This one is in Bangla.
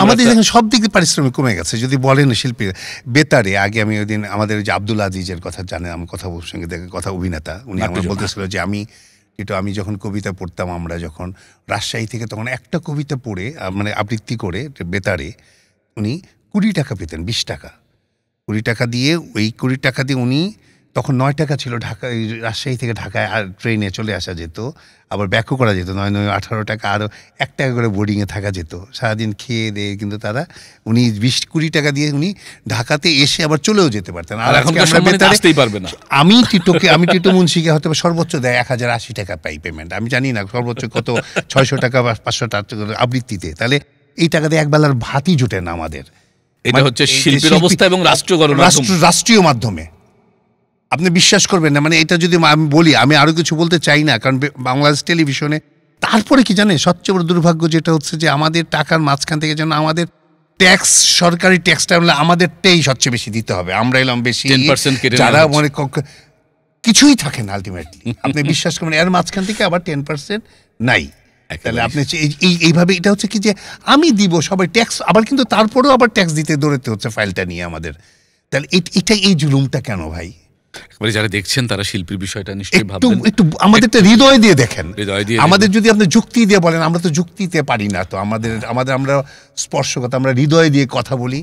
আমাদের এখানে সব দিকে পারিশ্রমিক কমে গেছে। যদি বলেন শিল্পী বেতারে আগে আমি ওই দিন আমাদের যে আব্দুল আজিজের কথা জানে, আমি কথা সঙ্গে কথা অভিনেতা, উনি আমার বলতেছিল যে আমি যখন কবিতা পড়তাম, আমরা যখন রাজশাহী থেকে তখন একটা কবিতা পড়ে মানে আবৃত্তি করে বেতারে উনি 20 টাকা পেতেন, 20 টাকা 20 টাকা দিয়ে, ওই 20 টাকা দিয়ে উনি তখন 9 টাকা ছিল ঢাকা, রাজশাহী থেকে ঢাকায় আর ট্রেনে চলে আসা যেত, আবার ব্যাকও করা যেত, 9 18 টাকা, আরও 1 টাকা করে বোর্ডিংয়ে থাকা যেত, সারাদিন খেয়ে দিয়ে। কিন্তু তারা উনি 20-20 টাকা দিয়ে উনি ঢাকাতে এসে আবার চলেও যেতে পারতেন। আর আজকে আমরা বেতারে আমি টিটো মুন্সিকে হয়তো সর্বোচ্চ দেয় 1080 টাকা পাই পেমেন্ট, আমি জানি না সর্বোচ্চ কত 600 টাকা বা 500 টাকা আবৃত্তিতে। তাহলে এই টাকা দিয়ে একবেলার ভাতই জোটে না আমাদের। এটা হচ্ছে শিল্পীর অবস্থা এবং রাষ্ট্রীয় মাধ্যমে। আপনি বিশ্বাস করবেন না, মানে এটা যদি আমি বলি, আমি আরো কিছু বলতে চাই না, কারণ বাংলাদেশ টেলিভিশনে তারপরে কি জানেন সবচেয়ে বড় দুর্ভাগ্য যেটা হচ্ছে যে আমাদের টাকার মাঝখান থেকে যেন আমাদের ট্যাক্স, সরকারি ট্যাক্সটা আমাদেরটাই সবচেয়ে বেশি দিতে হবে। আমরা এলাম বেশি, যারা মনে কিছুই থাকে না আলটিমেটলি। আপনি বিশ্বাস করবেন এর মাঝখান থেকে আবার 10% নাই। তাহলে আপনি এইভাবে এটা হচ্ছে কি যে আমি দিব সবাই ট্যাক্স, আবার কিন্তু তারপরেও আবার ট্যাক্স দিতে দৌড়াতে হচ্ছে ফাইলটা নিয়ে আমাদের। তাহলে এটা এই জুলুমটা কেন ভাই? যারা দেখছেন তারা শিল্পীর বিষয়টা নিশ্চয়ই ভাববেন, একটু আমাদেরটা হৃদয় দিয়ে দেখেন। আমাদের যদি আপনি যুক্তি দিয়ে বলেন, আমরা তো যুক্তিতে পারি না, তো আমরা স্পর্শকতা, আমরা হৃদয় দিয়ে কথা বলি।